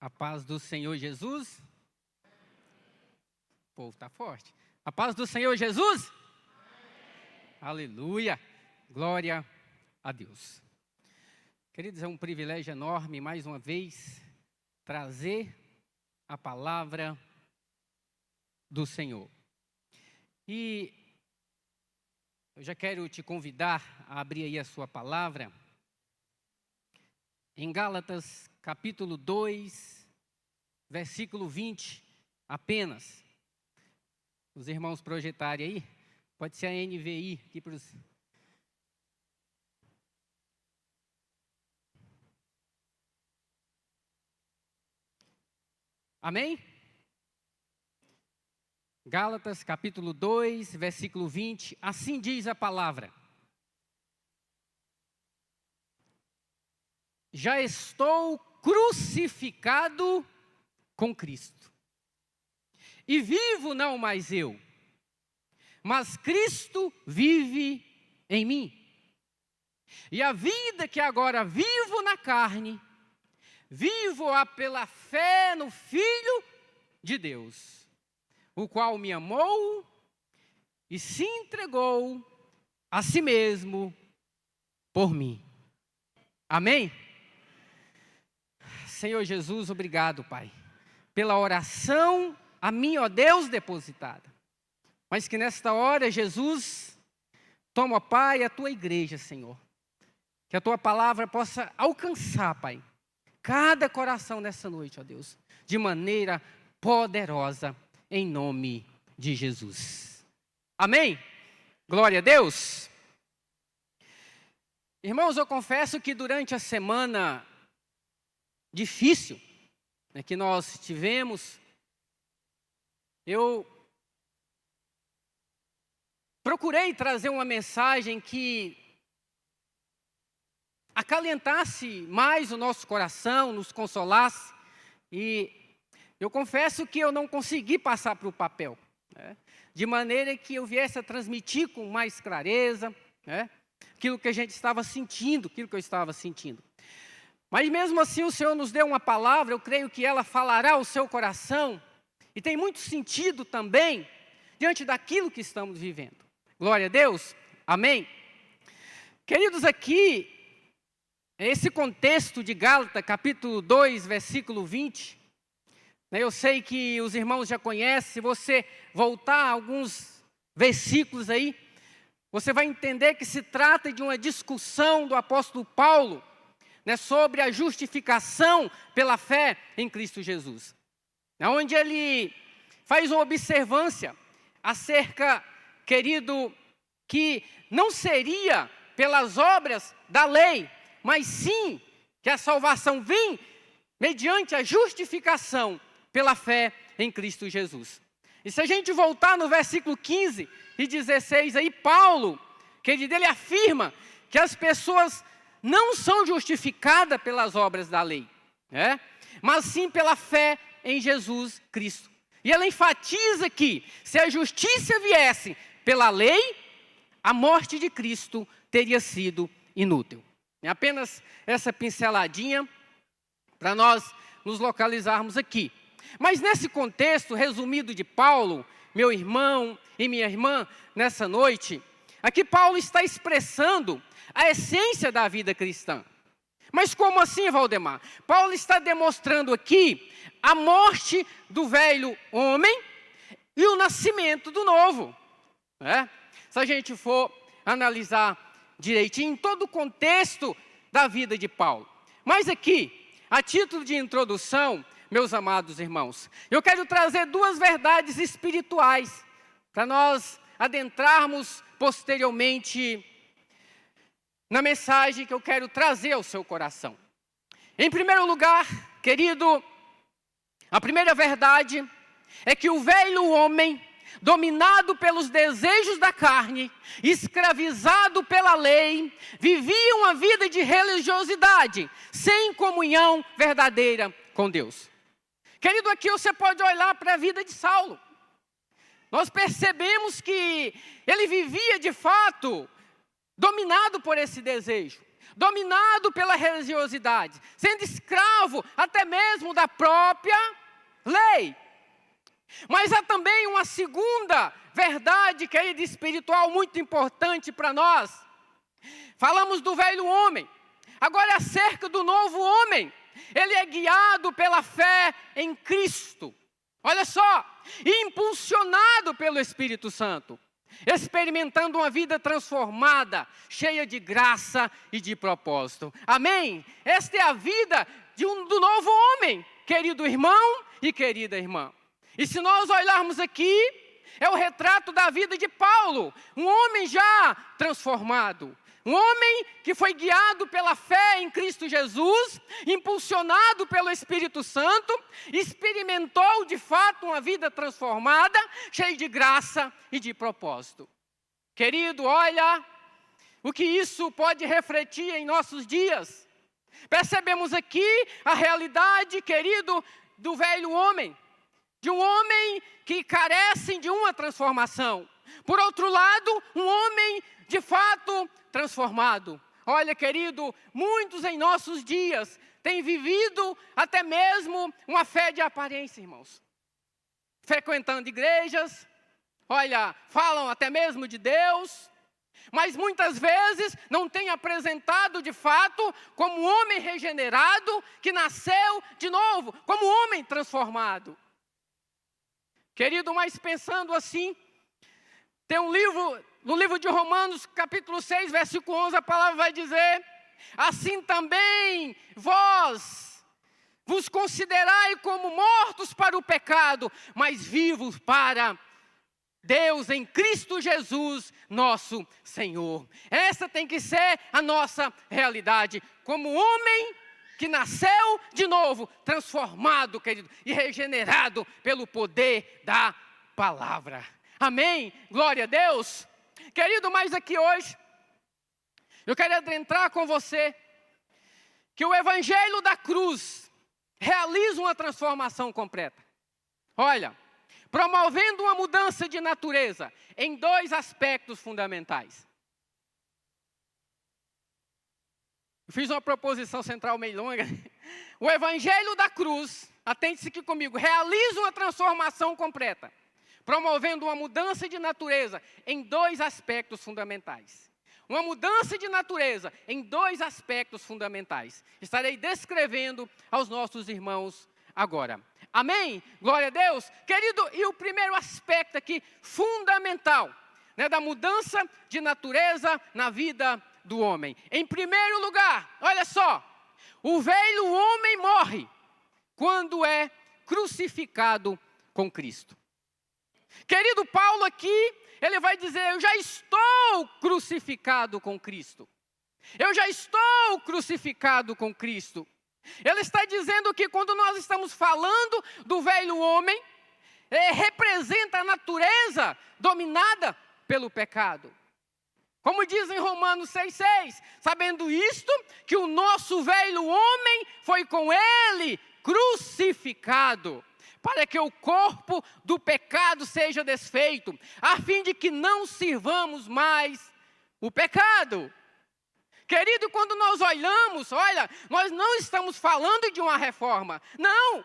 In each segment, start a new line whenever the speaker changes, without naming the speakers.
A paz do Senhor Jesus. O povo está forte. A paz do Senhor Jesus. Aleluia. Glória a Deus. Queridos, é um privilégio enorme, mais uma vez, trazer a palavra do Senhor. E eu já quero te convidar a abrir aí a sua palavra em Gálatas, capítulo 2, versículo 20, apenas. Os irmãos projetarem aí, pode ser a NVI aqui para os... Amém? Gálatas, capítulo 2, versículo 20, assim diz a palavra. Já estou crucificado com Cristo. E vivo não mais eu, mas Cristo vive em mim. E a vida que agora vivo na carne, vivo-a pela fé no Filho de Deus, o qual me amou e se entregou a si mesmo por mim. Amém? Senhor Jesus, obrigado, Pai, pela oração a mim, ó Deus, depositada. Mas que nesta hora, Jesus, toma, Pai, a Tua igreja, Senhor. Que a Tua palavra possa alcançar, Pai, cada coração nessa noite, ó Deus, de maneira poderosa, em nome de Jesus. Amém? Glória a Deus. Irmãos, eu confesso que durante a semana difícil que nós tivemos, eu procurei trazer uma mensagem que acalentasse mais o nosso coração, nos consolasse, e eu confesso que eu não consegui passar para o papel, de maneira que eu viesse a transmitir com mais clareza, aquilo que a gente estava sentindo, aquilo que eu estava sentindo. Mas mesmo assim o Senhor nos deu uma palavra, eu creio que ela falará ao seu coração, e tem muito sentido também, diante daquilo que estamos vivendo. Glória a Deus, amém? Queridos, aqui, esse contexto de Gálatas, capítulo 2, versículo 20, eu sei que os irmãos já conhecem, se você voltar a alguns versículos aí, você vai entender que se trata de uma discussão do apóstolo Paulo, sobre a justificação pela fé em Cristo Jesus. Onde ele faz uma observância acerca, querido, que não seria pelas obras da lei, mas sim que a salvação vem mediante a justificação pela fé em Cristo Jesus. E se a gente voltar no versículo 15 e 16, aí Paulo, querido, ele afirma que as pessoas não são justificadas pelas obras da lei, mas sim pela fé em Jesus Cristo. E ela enfatiza que se a justiça viesse pela lei, a morte de Cristo teria sido inútil. É apenas essa pinceladinha para nós nos localizarmos aqui. Mas nesse contexto resumido de Paulo, meu irmão e minha irmã, nessa noite, aqui Paulo está expressando a essência da vida cristã. Mas como assim, Valdemar? Paulo está demonstrando aqui a morte do velho homem e o nascimento do novo. Se a gente for analisar direitinho todo o contexto da vida de Paulo. Mas aqui, a título de introdução, meus amados irmãos, eu quero trazer duas verdades espirituais para nós adentrarmos posteriormente na mensagem que eu quero trazer ao seu coração. Em primeiro lugar, querido, a primeira verdade é que o velho homem, dominado pelos desejos da carne, escravizado pela lei, vivia uma vida de religiosidade, sem comunhão verdadeira com Deus. Querido, aqui você pode olhar para a vida de Saulo. Nós percebemos que ele vivia de fato dominado por esse desejo. dominado pela religiosidade, sendo escravo até mesmo da própria lei. Mas há também uma segunda verdade, querida, espiritual, muito importante para nós. Falamos do velho homem, agora é acerca do novo homem. Ele é guiado pela fé em Cristo. Olha só, impulsionado pelo Espírito Santo, experimentando uma vida transformada, cheia de graça e de propósito. Amém? Esta é a vida do novo homem, querido irmão e querida irmã. E se nós olharmos aqui, é o retrato da vida de Paulo, um homem já transformado. Um homem que foi guiado pela fé em Cristo Jesus, impulsionado pelo Espírito Santo, experimentou de fato uma vida transformada, cheia de graça e de propósito. Querido, olha o que isso pode refletir em nossos dias. Percebemos aqui a realidade, querido, do velho homem, de um homem que carece de uma transformação. Por outro lado, um homem de fato transformado. Olha, querido, muitos em nossos dias têm vivido até mesmo uma fé de aparência, irmãos. Frequentando igrejas, olha, falam até mesmo de Deus, mas muitas vezes não têm apresentado de fato como um homem regenerado que nasceu de novo, como um homem transformado. Querido, mas pensando assim, tem um livro, no livro de Romanos, capítulo 6, versículo 11, a palavra vai dizer: assim também vós vos considerai como mortos para o pecado, mas vivos para Deus em Cristo Jesus, nosso Senhor. Essa tem que ser a nossa realidade, como homem que nasceu de novo, transformado, querido, e regenerado pelo poder da palavra. Amém? Glória a Deus. Querido, mas aqui hoje, eu quero adentrar com você que o Evangelho da cruz realiza uma transformação completa. Olha, promovendo uma mudança de natureza em dois aspectos fundamentais. Eu fiz uma proposição central meio longa. O Evangelho da cruz, atente-se aqui comigo, realiza uma transformação completa, promovendo uma mudança de natureza em dois aspectos fundamentais. Uma mudança de natureza em dois aspectos fundamentais. Estarei descrevendo aos nossos irmãos agora. Amém? Glória a Deus. Querido, e o primeiro aspecto aqui, fundamental, da mudança de natureza na vida do homem. Em primeiro lugar, olha só, o velho homem morre quando é crucificado com Cristo. Querido, Paulo aqui, ele vai dizer: eu já estou crucificado com Cristo. Eu já estou crucificado com Cristo. Ele está dizendo que quando nós estamos falando do velho homem, representa a natureza dominada pelo pecado. Como diz em Romanos 6,6, sabendo isto, que o nosso velho homem foi com ele crucificado, para que o corpo do pecado seja desfeito, a fim de que não sirvamos mais o pecado. Querido, quando nós olhamos, olha, nós não estamos falando de uma reforma, não.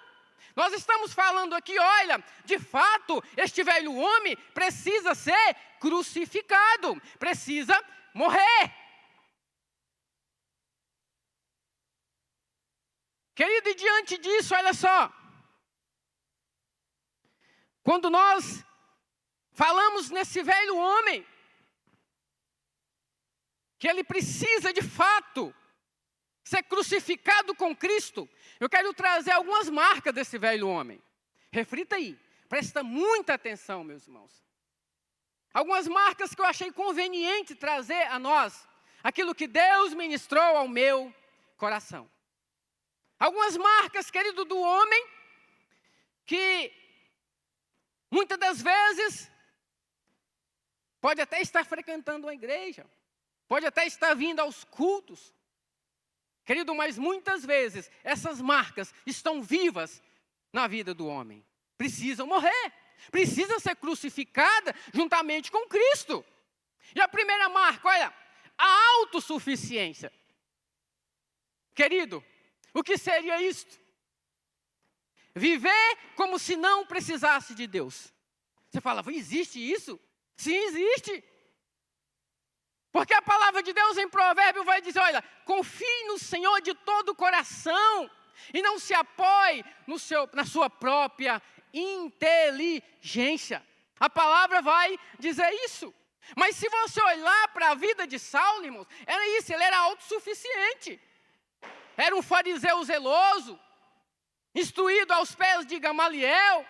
Nós estamos falando aqui, olha, de fato, este velho homem precisa ser crucificado, precisa morrer. Querido, e diante disso, olha só, quando nós falamos nesse velho homem, que ele precisa de fato ser crucificado com Cristo, eu quero trazer algumas marcas desse velho homem. Reflita aí, presta muita atenção, meus irmãos. Algumas marcas que eu achei conveniente trazer a nós, aquilo que Deus ministrou ao meu coração. Algumas marcas, querido, do homem, que muitas das vezes pode até estar frequentando uma igreja, pode até estar vindo aos cultos, querido, mas muitas vezes essas marcas estão vivas na vida do homem. Precisam morrer, precisam ser crucificadas juntamente com Cristo. E a primeira marca, olha, a autossuficiência. Querido, o que seria isto? Viver como se não precisasse de Deus. Você fala, existe isso? Sim, existe. Porque a palavra de Deus em Provérbio vai dizer, olha, confie no Senhor de todo o coração e não se apoie na sua própria inteligência. A palavra vai dizer isso. Mas se você olhar para a vida de Saulo, irmãos, era isso, ele era autossuficiente. Era um fariseu zeloso, instruído aos pés de Gamaliel,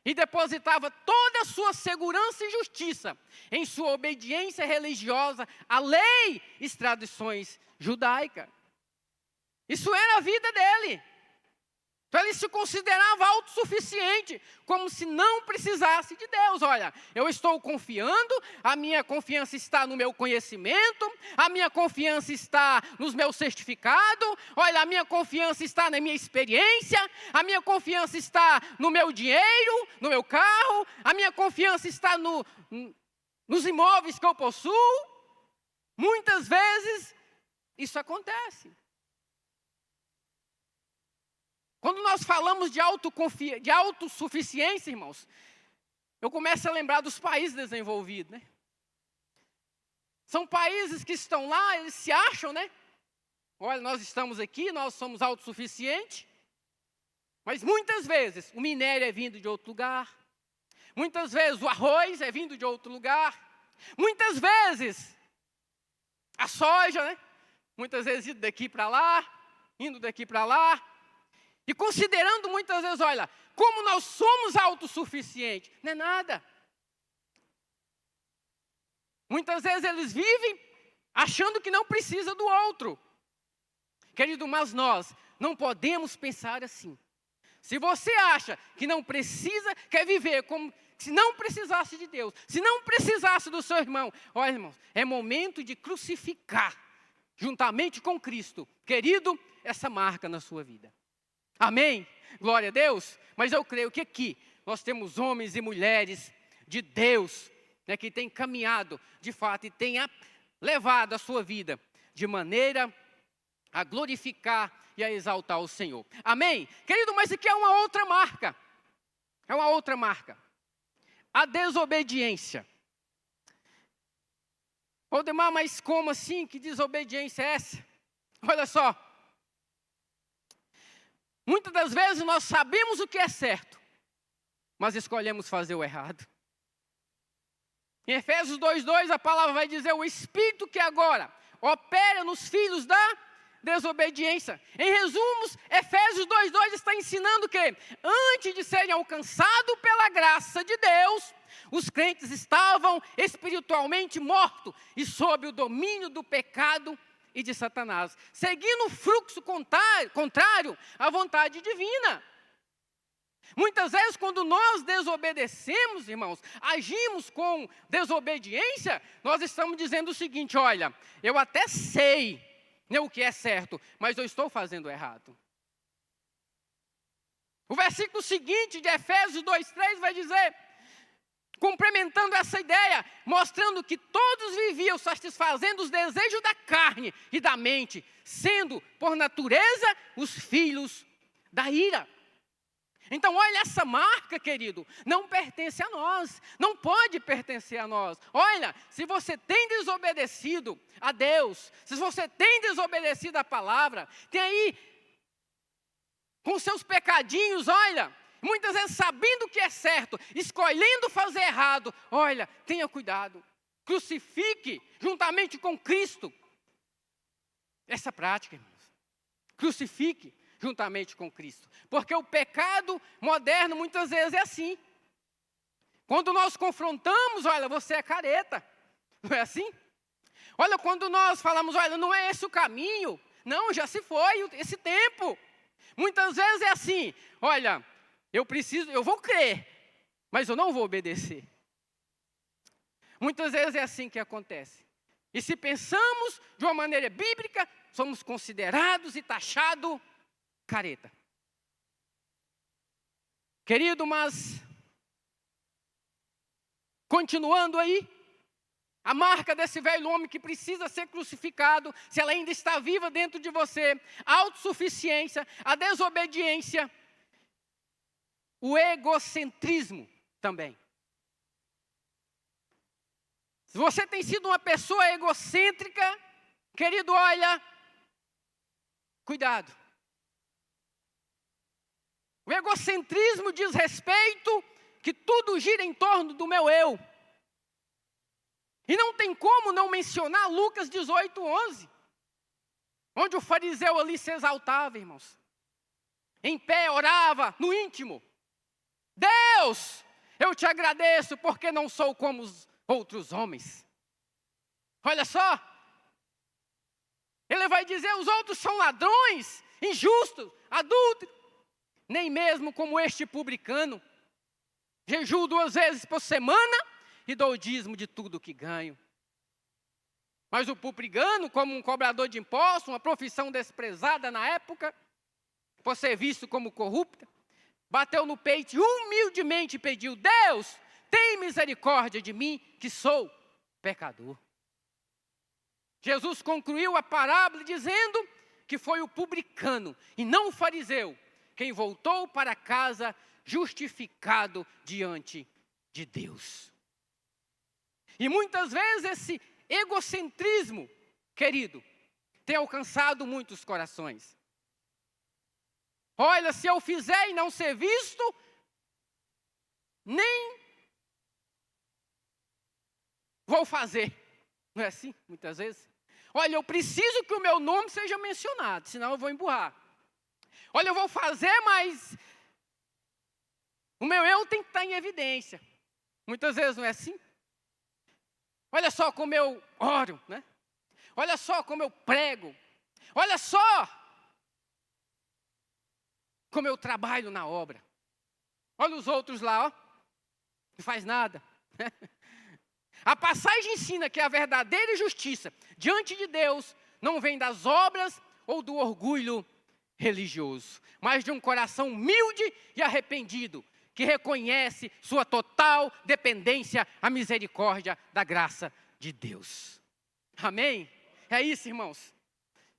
e depositava toda a sua segurança e justiça em sua obediência religiosa à lei e tradições judaicas. Isso era a vida dele. Então ele se considerava autossuficiente, como se não precisasse de Deus. Olha, eu estou confiando, a minha confiança está no meu conhecimento, a minha confiança está nos meus certificados, olha, a minha confiança está na minha experiência, a minha confiança está no meu dinheiro, no meu carro, a minha confiança está nos imóveis que eu possuo. Muitas vezes isso acontece. Quando nós falamos de autossuficiência, irmãos, eu começo a lembrar dos países desenvolvidos, né? São países que estão lá, eles se acham, né? Olha, nós estamos aqui, nós somos autossuficientes, mas muitas vezes o minério é vindo de outro lugar, muitas vezes o arroz é vindo de outro lugar, muitas vezes a soja, né? Muitas vezes indo daqui para lá, indo daqui para lá. E considerando muitas vezes, olha, como nós somos autossuficientes, não é nada. Muitas vezes eles vivem achando que não precisa do outro. Querido, mas nós não podemos pensar assim. Se você acha que não precisa, quer viver como se não precisasse de Deus, se não precisasse do seu irmão, olha, irmãos, é momento de crucificar, juntamente com Cristo, querido, essa marca na sua vida. Amém? Glória a Deus. Mas eu creio que aqui nós temos homens e mulheres de Deus, né, que têm caminhado de fato e têm levado a sua vida de maneira a glorificar e a exaltar o Senhor. Amém? Querido, mas aqui é uma outra marca. É uma outra marca. A desobediência. Odemar, mas como assim? Que desobediência é essa? Olha só. Muitas das vezes nós sabemos o que é certo, mas escolhemos fazer o errado. Em Efésios 2:2 a palavra vai dizer, o Espírito que agora opera nos filhos da desobediência. Em resumos, Efésios 2:2 está ensinando que antes de serem alcançados pela graça de Deus, os crentes estavam espiritualmente mortos e sob o domínio do pecado e de Satanás, seguindo o fluxo contrário à vontade divina. Muitas vezes, quando nós desobedecemos, irmãos, agimos com desobediência, nós estamos dizendo o seguinte, olha, eu até sei, né, o que é certo, mas eu estou fazendo errado. O versículo seguinte de Efésios 2:3 vai dizer, complementando essa ideia, mostrando que todos viviam satisfazendo os desejos da carne e da mente, sendo, por natureza, os filhos da ira. Então, olha, essa marca, querido, não pertence a nós, não pode pertencer a nós. Olha, se você tem desobedecido a Deus, se você tem desobedecido a palavra, tem aí, com seus pecadinhos, olha, muitas vezes sabendo o que é certo, escolhendo fazer errado, olha, tenha cuidado, crucifique juntamente com Cristo essa prática, irmãos. Crucifique juntamente com Cristo, porque o pecado moderno muitas vezes é assim. Quando nós confrontamos, olha, você é careta, não é assim? Olha, quando nós falamos, olha, não é esse o caminho, não, já se foi esse tempo. Muitas vezes é assim, olha, eu vou crer, mas eu não vou obedecer. Muitas vezes é assim que acontece. E se pensamos de uma maneira bíblica, somos considerados e taxados careta. Querido, mas continuando aí, A marca desse velho homem que precisa ser crucificado, se ela ainda está viva dentro de você, a autossuficiência, a desobediência, o egocentrismo também. Se você tem sido uma pessoa egocêntrica, querido, olha, cuidado. O egocentrismo diz respeito que tudo gira em torno do meu eu. E não tem como não mencionar Lucas 18:11, onde o fariseu ali se exaltava, irmãos. Em pé, orava no íntimo. Deus, eu te agradeço porque não sou como os outros homens. Olha só. Ele vai dizer, os outros são ladrões, injustos, adúlteros. Nem mesmo como este publicano. Jejuo 2 vezes por semana e dou o dízimo de tudo que ganho. Mas o publicano, como um cobrador de impostos, uma profissão desprezada na época, por ser visto como corrupta, bateu no peito e humildemente pediu, Deus, tem misericórdia de mim, que sou pecador. Jesus concluiu a parábola dizendo que foi o publicano e não o fariseu quem voltou para casa justificado diante de Deus. E muitas vezes esse egocentrismo, querido, tem alcançado muitos corações. Olha, se eu fizer e não ser visto, nem vou fazer. Não é assim, muitas vezes? Olha, eu preciso que o meu nome seja mencionado, senão eu vou emburrar. Olha, eu vou fazer, mas o meu eu tem que estar em evidência. Muitas vezes não é assim? Olha só como eu oro, né? Olha só como eu prego. Olha só como eu trabalho na obra. Olha os outros lá, ó. Não faz nada. A passagem ensina que a verdadeira justiça diante de Deus não vem das obras ou do orgulho religioso, mas de um coração humilde e arrependido, que reconhece sua total dependência à misericórdia da graça de Deus. Amém? É isso, irmãos.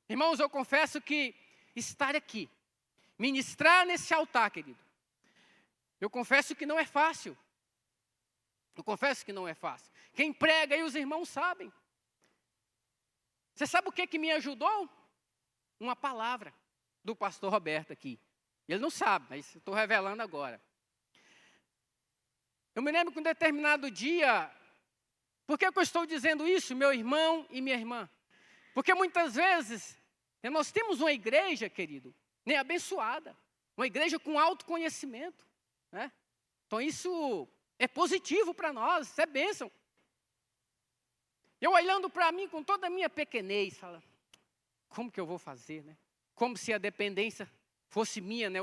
Irmãos, eu confesso que estar aqui, ministrar nesse altar, querido, eu confesso que não é fácil. Eu confesso que não é fácil. Quem prega aí, os irmãos sabem. Você sabe o que me ajudou? Uma palavra do pastor Roberto aqui. Ele não sabe, mas estou revelando agora. Eu me lembro que um determinado dia, por que eu estou dizendo isso, meu irmão e minha irmã? Porque muitas vezes, nós temos uma igreja, querido, nem abençoada, uma igreja com autoconhecimento, né? Então isso é positivo para nós, isso é bênção. Eu olhando para mim com toda a minha pequenez, falo, como que eu vou fazer, né? Como se a dependência fosse minha, né?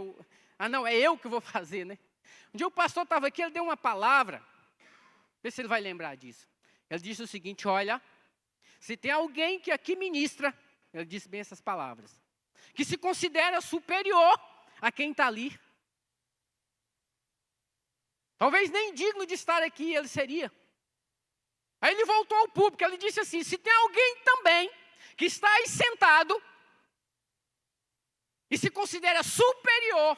Não, é eu que vou fazer, né? Um dia o pastor estava aqui, ele deu uma palavra, vê se ele vai lembrar disso. Ele disse o seguinte, olha, se tem alguém que aqui ministra, ele disse bem essas palavras, que se considera superior a quem está ali, talvez nem digno de estar aqui ele seria. Aí ele voltou ao público, ele disse assim, se tem alguém também que está aí sentado e se considera superior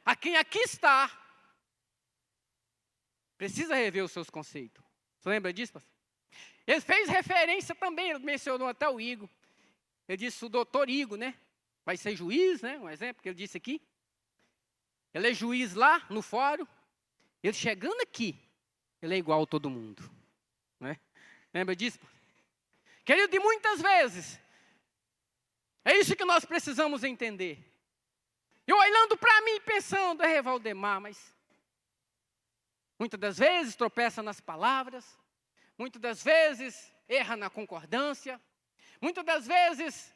a quem aqui está, precisa rever os seus conceitos. Você lembra disso, pastor? Ele fez referência também, ele mencionou até o Igor. Ele disse o doutor Igor, né? Vai ser juiz, né? Um exemplo que ele disse aqui. Ele é juiz lá no fórum. Ele chegando aqui, ele é igual a todo mundo. Né? Lembra disso? Querido, e muitas vezes, é isso que nós precisamos entender. Eu olhando para mim pensando, Valdemar, mas muitas das vezes tropeça nas palavras, muitas das vezes erra na concordância, muitas das vezes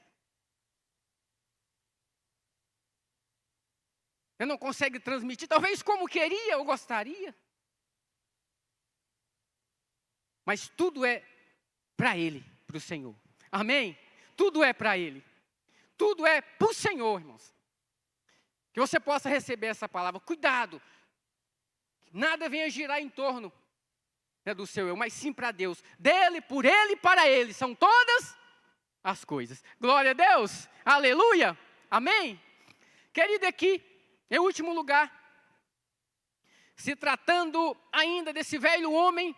eu não consegue transmitir, talvez como queria ou gostaria. Mas tudo é para Ele, para o Senhor. Amém? Tudo é para Ele. Tudo é para o Senhor, irmãos. Que você possa receber essa palavra. Cuidado. Que nada venha girar em torno não é do seu eu, mas sim para Deus. Dele, por Ele e para Ele são todas as coisas. Glória a Deus, aleluia, amém? Querido, aqui, em último lugar, se tratando ainda desse velho homem,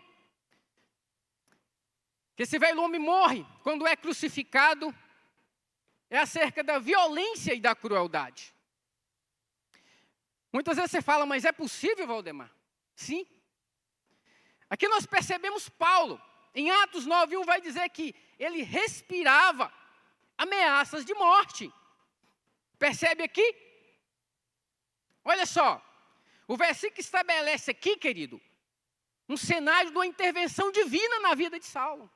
que esse velho homem morre quando é crucificado, é acerca da violência e da crueldade. Muitas vezes você fala, mas é possível, Valdemar? Sim. Aqui nós percebemos Paulo, em Atos 9:1 vai dizer que ele respirava ameaças de morte. Percebe aqui? Olha só, o versículo estabelece aqui, querido, um cenário de uma intervenção divina na vida de Saulo.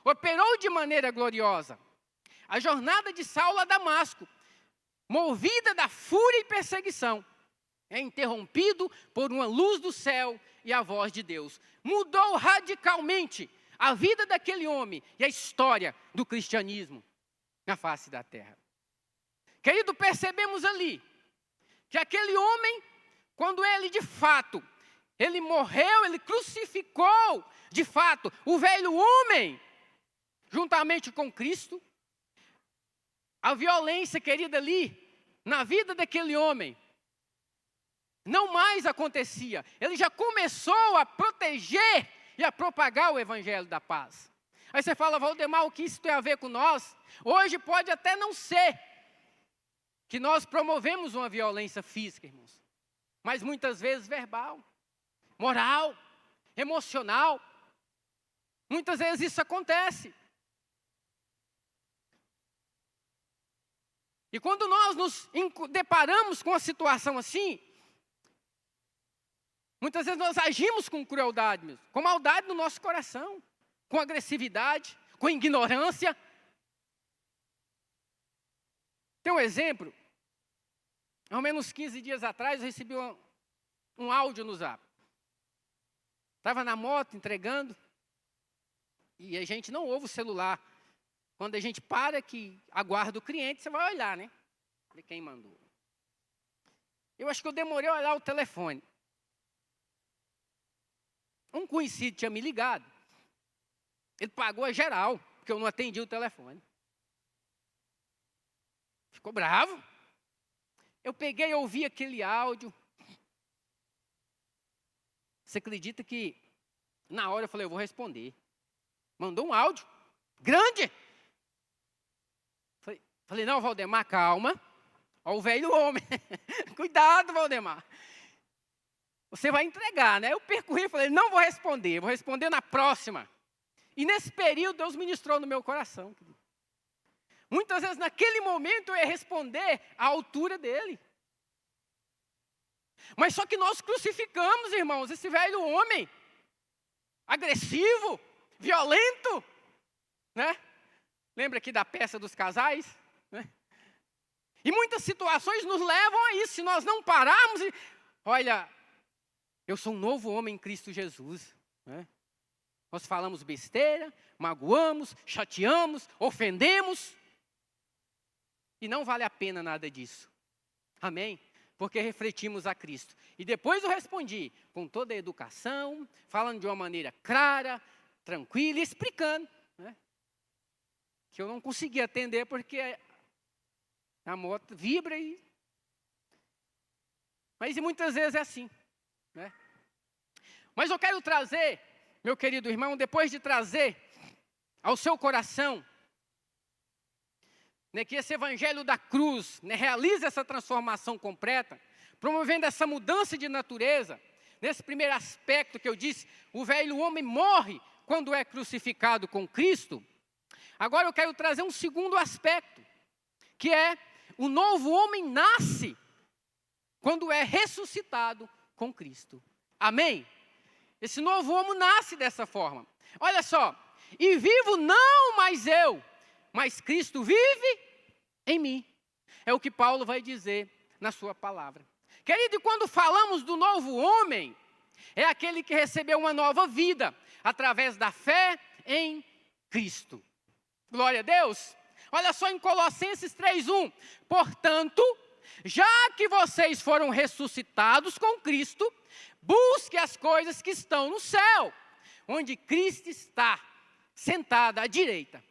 Operou de maneira gloriosa. A jornada de Saulo a Damasco, movida da fúria e perseguição, é interrompido por uma luz do céu e a voz de Deus. Mudou radicalmente a vida daquele homem e a história do cristianismo na face da terra. Querido, percebemos ali que aquele homem, quando ele de fato, ele morreu, ele crucificou de fato o velho homem, juntamente com Cristo, a violência, querida, ali, na vida daquele homem, não mais acontecia. Ele já começou a proteger e a propagar o evangelho da paz. Aí você fala, Valdemar, o que isso tem a ver com nós? Hoje pode até não ser que nós promovemos uma violência física, irmãos, mas muitas vezes verbal, moral, emocional. Muitas vezes isso acontece. E quando nós nos deparamos com uma situação assim, muitas vezes nós agimos com crueldade mesmo, com maldade no nosso coração, com agressividade, com ignorância. Tem um exemplo, há ao menos 15 dias atrás eu recebi um áudio no Zap. Estava na moto entregando, e a gente não ouve o celular. Quando a gente para que aguarda o cliente, você vai olhar, né? De quem mandou. Eu acho que eu demorei a olhar o telefone. Um conhecido tinha me ligado. Ele pagou a geral, porque eu não atendi o telefone. Ficou bravo. Eu peguei e ouvi aquele áudio. Você acredita que na hora eu falei, eu vou responder. Mandou um áudio grande. Falei, não, Valdemar, calma. Olha o velho homem. Cuidado, Valdemar. Você vai entregar, né? Eu percorri e falei, não vou responder na próxima. E nesse período, Deus ministrou no meu coração. Muitas vezes, naquele momento, eu ia responder à altura dele. Mas só que nós crucificamos, irmãos, esse velho homem. Agressivo, violento, né? Lembra aqui da peça dos casais? Né? E muitas situações nos levam a isso. Se nós não pararmos e... Olha, eu sou um novo homem em Cristo Jesus. Né? Nós falamos besteira, magoamos, chateamos, ofendemos. E não vale a pena nada disso. Amém? Porque refletimos a Cristo. E depois eu respondi com toda a educação, falando de uma maneira clara, tranquila e explicando. Né? Que eu não consegui atender porque a moto vibra e... Mas muitas vezes é assim. Né? Mas eu quero trazer, meu querido irmão, depois de trazer ao seu coração, né, que esse evangelho da cruz, né, realiza essa transformação completa, promovendo essa mudança de natureza. Nesse primeiro aspecto que eu disse, o velho homem morre quando é crucificado com Cristo. Agora eu quero trazer um segundo aspecto, que é o novo homem nasce quando é ressuscitado com Cristo. Amém? Esse novo homem nasce dessa forma. Olha só, e vivo não mais eu, mas Cristo vive em mim. É o que Paulo vai dizer na sua palavra. Querido, e quando falamos do novo homem, é aquele que recebeu uma nova vida, através da fé em Cristo. Glória a Deus. Olha só em Colossenses 3:1. Portanto, já que vocês foram ressuscitados com Cristo, busque as coisas que estão no céu, onde Cristo está, sentado à direita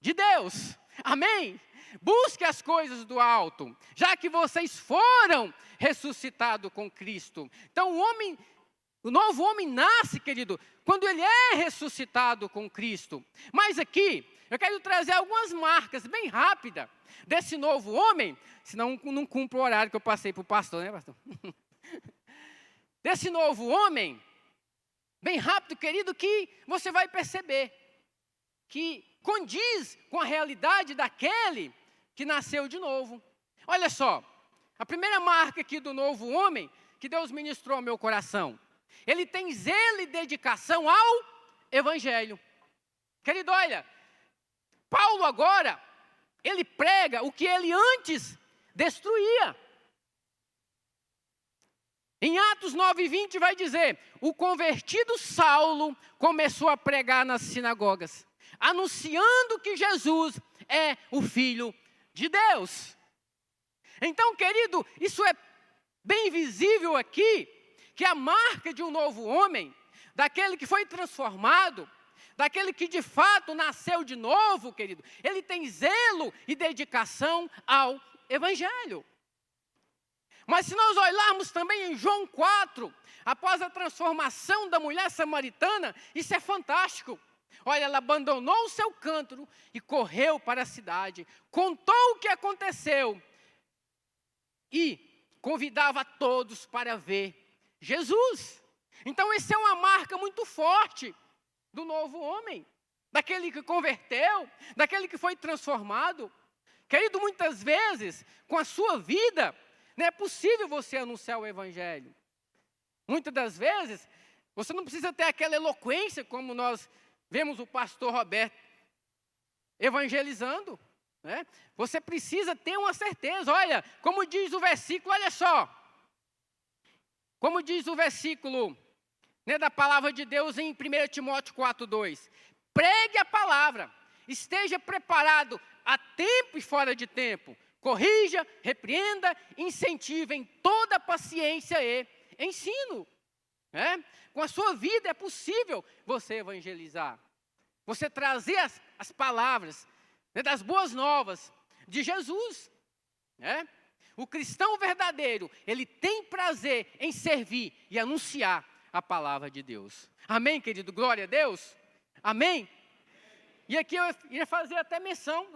de Deus. Amém? Busque as coisas do alto, já que vocês foram ressuscitados com Cristo. Então o novo homem nasce, querido, quando ele é ressuscitado com Cristo. Mas aqui, eu quero trazer algumas marcas bem rápidas desse novo homem, senão não cumpro o horário que eu passei para o pastor, né, pastor? Desse novo homem, bem rápido, querido, que você vai perceber que condiz com a realidade daquele que nasceu de novo. Olha só, a primeira marca aqui do novo homem, que Deus ministrou ao meu coração, ele tem zelo e dedicação ao Evangelho. Querido, olha, Paulo agora, ele prega o que ele antes destruía. Em Atos 9:20 vai dizer, o convertido Saulo começou a pregar nas sinagogas, anunciando que Jesus é o Filho de Deus. Então, querido, isso é bem visível aqui, que a marca de um novo homem, daquele que foi transformado, daquele que de fato nasceu de novo, querido, ele tem zelo e dedicação ao Evangelho. Mas se nós olharmos também em João 4, após a transformação da mulher samaritana, isso é fantástico. Olha, ela abandonou o seu cântaro e correu para a cidade, contou o que aconteceu e convidava todos para ver Jesus. Então, essa é uma marca muito forte do novo homem, daquele que converteu, daquele que foi transformado. Querido, muitas vezes, com a sua vida, não é possível você anunciar o Evangelho. Muitas das vezes, você não precisa ter aquela eloquência como nós vemos o pastor Roberto evangelizando, né? Você precisa ter uma certeza. Olha, como diz o versículo, olha só. Como diz o versículo, né, da palavra de Deus em 1 Timóteo 4:2. Pregue a palavra, esteja preparado a tempo e fora de tempo. Corrija, repreenda, incentive em toda paciência e ensino. Com a sua vida é possível você evangelizar. Você trazer as palavras, né, das boas novas de Jesus. O cristão verdadeiro, ele tem prazer em servir e anunciar a palavra de Deus. Amém, querido? Glória a Deus. Amém? E aqui eu ia fazer até menção,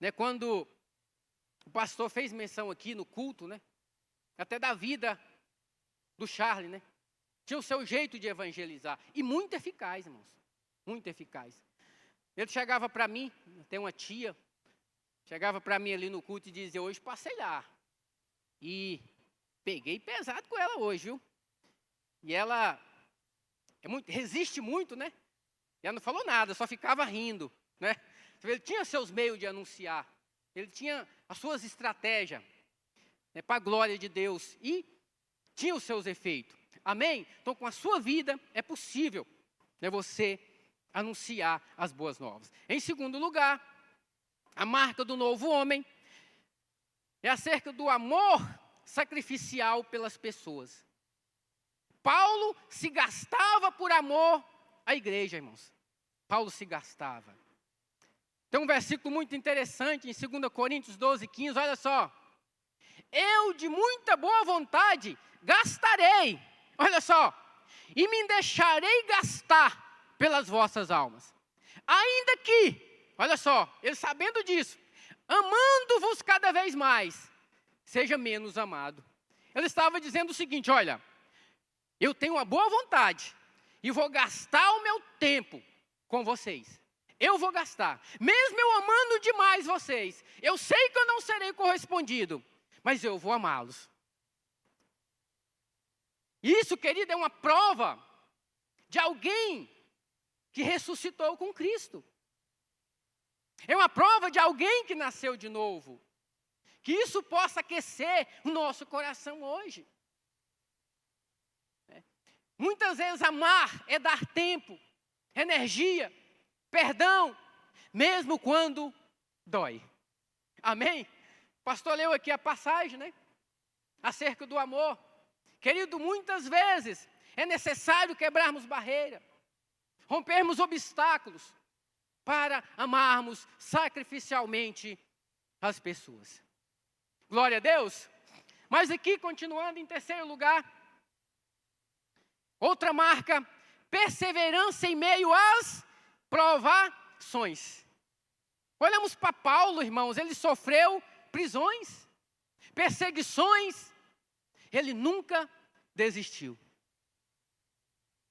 né, quando o pastor fez menção aqui no culto, né, até da vida do Charlie, né, tinha o seu jeito de evangelizar, e muito eficaz, irmãos, muito eficaz. Ele chegava para mim, tem uma tia, chegava para mim ali no culto e dizia, hoje passei lá, e peguei pesado com ela hoje, viu? E ela resiste muito, né? E ela não falou nada, só ficava rindo, né? Ele tinha seus meios de anunciar, ele tinha as suas estratégias, né, para a glória de Deus, e tinha os seus efeitos. Amém? Então, com a sua vida, é possível, né, você anunciar as boas novas. Em segundo lugar, a marca do novo homem é acerca do amor sacrificial pelas pessoas. Paulo se gastava por amor à igreja, irmãos. Paulo se gastava. Tem um versículo muito interessante em 2 Coríntios 12:15, olha só. Eu de muita boa vontade gastarei, olha só, e me deixarei gastar pelas vossas almas. Ainda que, olha só, ele sabendo disso, amando-vos cada vez mais, seja menos amado. Ele estava dizendo o seguinte, olha, eu tenho uma boa vontade e vou gastar o meu tempo com vocês. Eu vou gastar, mesmo eu amando demais vocês. Eu sei que eu não serei correspondido, mas eu vou amá-los. Isso, querido, é uma prova de alguém que ressuscitou com Cristo. É uma prova de alguém que nasceu de novo. Que isso possa aquecer o nosso coração hoje. Muitas vezes amar é dar tempo, energia, perdão, mesmo quando dói. Amém? O pastor leu aqui a passagem, né? Acerca do amor. Querido, muitas vezes É necessário quebrarmos barreiras, rompermos obstáculos para amarmos sacrificialmente as pessoas. Glória a Deus. Mas aqui, continuando em terceiro lugar, outra marca, perseverança em meio às provações. Olhamos para Paulo, irmãos, ele sofreu prisões, perseguições, ele nunca desistiu.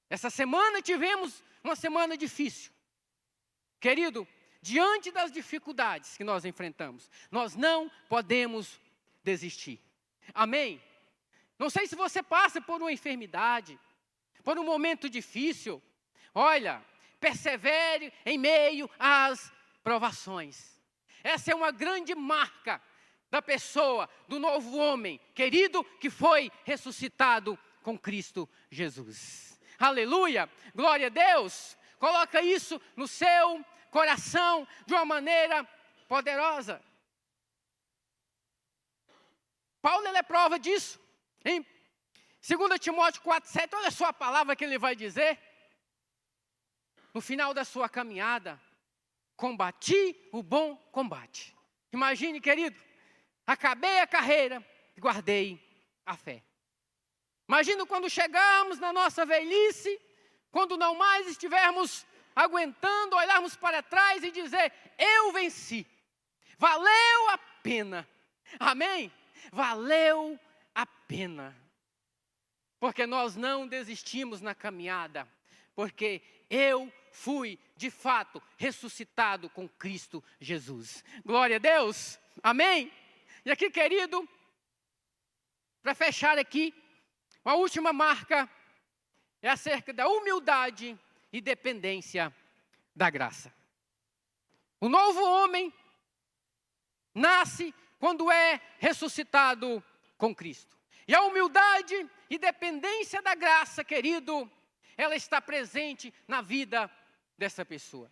Essa semana tivemos uma semana difícil. Querido, diante das dificuldades que nós enfrentamos, nós não podemos desistir. Amém? Não sei se você passa por uma enfermidade, por um momento difícil. Olha, persevere em meio às provações. Essa é uma grande marca da pessoa, do novo homem, querido, que foi ressuscitado com Cristo Jesus. Aleluia! Glória a Deus! Coloca isso no seu coração de uma maneira poderosa. Paulo, ele é prova disso. Em 2 Timóteo 4,7, olha só a palavra que ele vai dizer. No final da sua caminhada, combati o bom combate. Imagine, querido, acabei a carreira e guardei a fé. Imagina quando chegarmos na nossa velhice, quando não mais estivermos aguentando, olharmos para trás e dizer, eu venci. Valeu a pena. Amém? Valeu a pena. Porque nós não desistimos na caminhada. Porque eu fui, de fato, ressuscitado com Cristo Jesus. Glória a Deus. Amém? E aqui, querido, para fechar aqui, a última marca é acerca da humildade e dependência da graça. O novo homem nasce quando é ressuscitado com Cristo. E a humildade e dependência da graça, querido, ela está presente na vida dessa pessoa.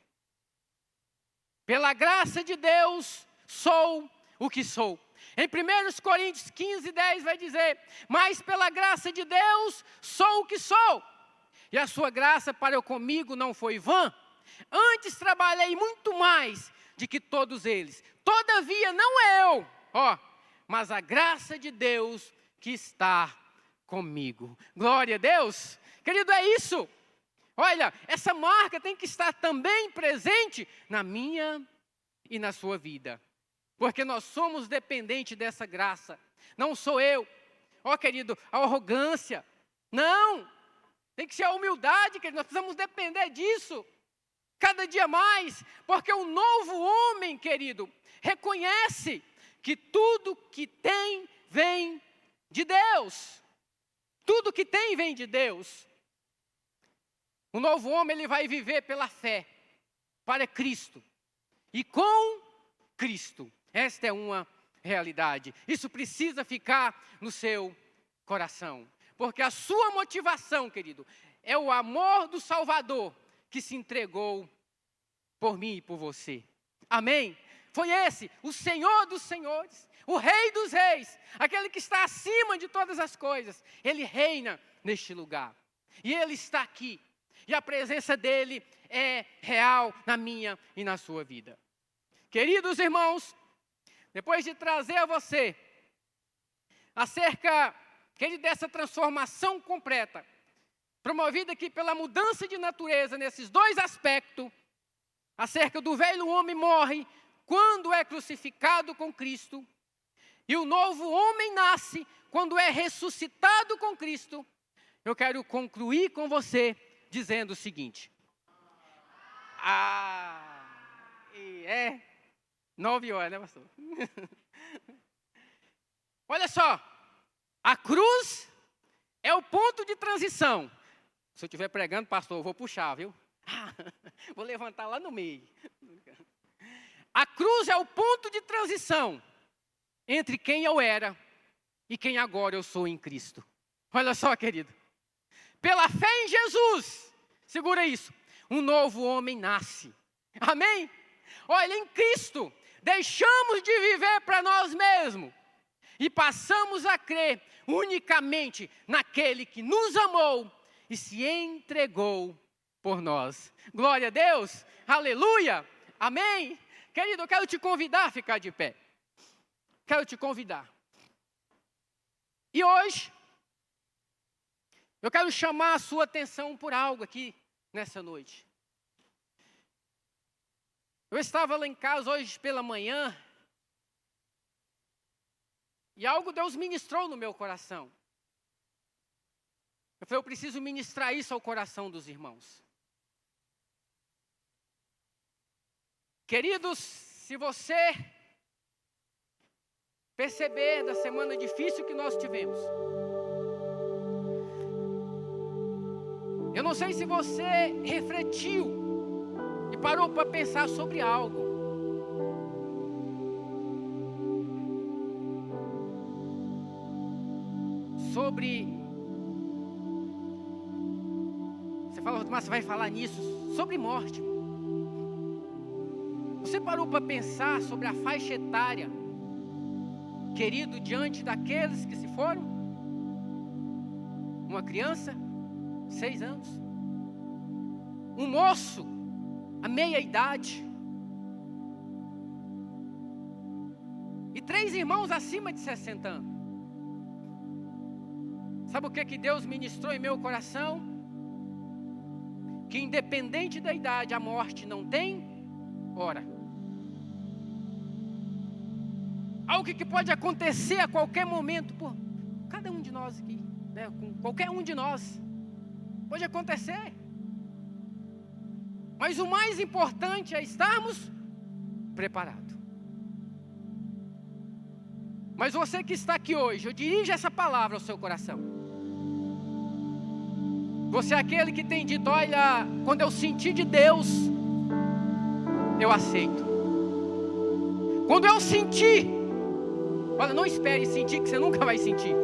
Pela graça de Deus, sou o que sou. Em 1 Coríntios 15:10 vai dizer, mas pela graça de Deus, sou o que sou. E a sua graça para comigo não foi vã. Antes trabalhei muito mais do que todos eles. Todavia, não eu, mas a graça de Deus que está comigo. Glória a Deus. Querido, é isso. Olha, essa marca tem que estar também presente na minha e na sua vida. Porque nós somos dependentes dessa graça. Não sou eu. Querido, a arrogância. Não. Tem que ser a humildade, querido. Nós precisamos depender disso. Cada dia mais. Porque o novo homem, querido, reconhece que tudo que tem vem de Deus. Tudo que tem vem de Deus. O novo homem, ele vai viver pela fé para Cristo. E com Cristo. Esta é uma realidade. Isso precisa ficar no seu coração. Porque a sua motivação, querido, é o amor do Salvador que se entregou por mim e por você. Amém? Foi esse, o Senhor dos senhores, o Rei dos reis, aquele que está acima de todas as coisas. Ele reina neste lugar. E Ele está aqui. E a presença dEle é real na minha e na sua vida. Queridos irmãos, depois de trazer a você acerca dessa transformação completa, promovida aqui pela mudança de natureza nesses dois aspectos, acerca do velho homem morre quando é crucificado com Cristo, e o novo homem nasce quando é ressuscitado com Cristo, eu quero concluir com você dizendo o seguinte. 9 horas, né, pastor? Olha só, a cruz é o ponto de transição. Se eu estiver pregando, pastor, eu vou puxar, viu? Vou levantar lá no meio. A cruz é o ponto de transição entre quem eu era e quem agora eu sou em Cristo. Olha só, querido. Pela fé em Jesus, segura isso, um novo homem nasce. Amém? Olha, em Cristo, deixamos de viver para nós mesmos e passamos a crer unicamente naquele que nos amou e se entregou por nós. Glória a Deus, aleluia, amém. Querido, eu quero te convidar a ficar de pé. Quero te convidar. E hoje, eu quero chamar a sua atenção por algo aqui nessa noite. Eu estava lá em casa hoje pela manhã, e algo Deus ministrou no meu coração. Eu falei, eu preciso ministrar isso ao coração dos irmãos. Queridos, se você perceber da semana difícil que nós tivemos, eu não sei se você refletiu e parou para pensar sobre algo. Você fala, mas você vai falar nisso? Sobre morte. Você parou para pensar sobre a faixa etária, querido, diante daqueles que se foram? Uma criança, 6 anos. Um moço, a meia idade. E 3 irmãos acima de 60 anos. Sabe o que Deus ministrou em meu coração? Que independente da idade, a morte não tem hora. Algo que pode acontecer a qualquer momento por cada um de nós aqui, né? Com qualquer um de nós. Pode acontecer. Mas o mais importante é estarmos preparados. Mas você que está aqui hoje, eu dirijo essa palavra ao seu coração. Você é aquele que tem dito, olha, quando eu sentir de Deus, eu aceito. Quando eu sentir, olha, não espere sentir, que você nunca vai sentir,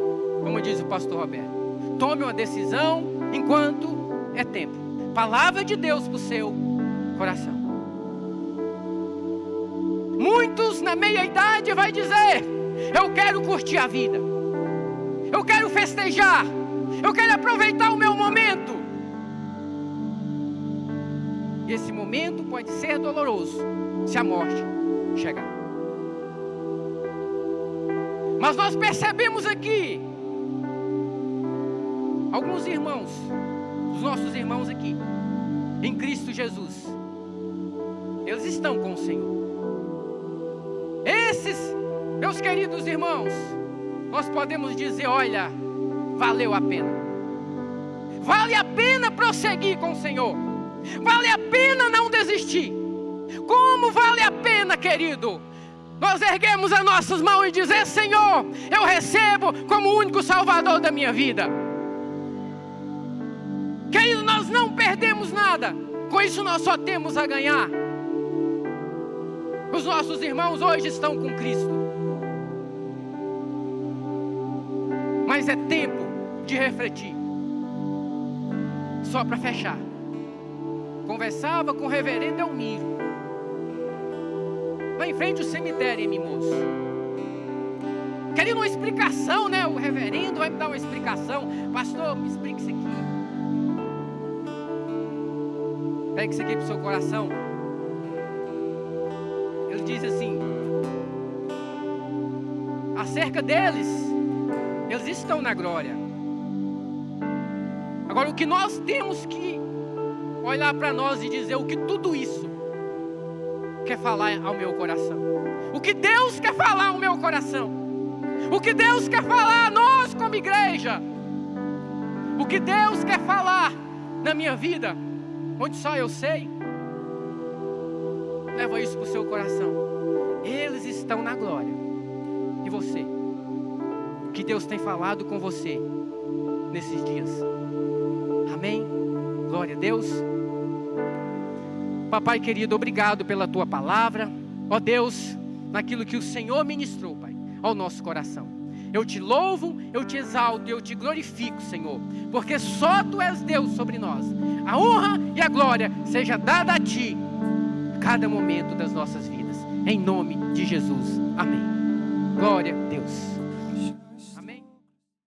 como diz o pastor Roberto. Tome uma decisão enquanto é tempo. Palavra de Deus para o seu coração. Muitos na meia idade vai dizer, eu quero curtir a vida, eu quero festejar, eu quero aproveitar o meu momento. E esse momento pode ser doloroso se a morte chegar. Mas nós percebemos aqui alguns irmãos, os nossos irmãos aqui, em Cristo Jesus, eles estão com o Senhor. Esses, meus queridos irmãos, nós podemos dizer, olha, valeu a pena. Vale a pena prosseguir com o Senhor. Vale a pena não desistir. Como vale a pena, querido, nós erguemos as nossas mãos e dizer, Senhor, eu recebo como o único Salvador da minha vida. Querido, nós não perdemos nada. Com isso nós só temos a ganhar. Os nossos irmãos hoje estão com Cristo. Mas é tempo de refletir. Só para fechar, conversava com o reverendo Elmiro, lá em frente ao cemitério em Mimoso. Queria uma explicação, né? O reverendo vai me dar uma explicação. Pastor, me explica isso aqui. Pega isso aqui para o seu coração. Ele diz assim, acerca deles, eles estão na glória. Agora, o que nós temos que olhar para nós e dizer, o que tudo isso quer falar ao meu coração? O que Deus quer falar ao meu coração? O que Deus quer falar a nós como igreja? O que Deus quer falar na minha vida, onde só eu sei? Leva isso para o seu coração. Eles estão na glória. E você? O que Deus tem falado com você nesses dias? Amém? Glória a Deus. Papai querido, obrigado pela tua palavra. Ó Deus, naquilo que o Senhor ministrou, Pai, ao nosso coração. Eu te louvo, eu te exalto, eu te glorifico, Senhor, porque só Tu és Deus sobre nós. A honra e a glória seja dada a Ti, cada momento das nossas vidas. Em nome de Jesus. Amém. Glória a Deus.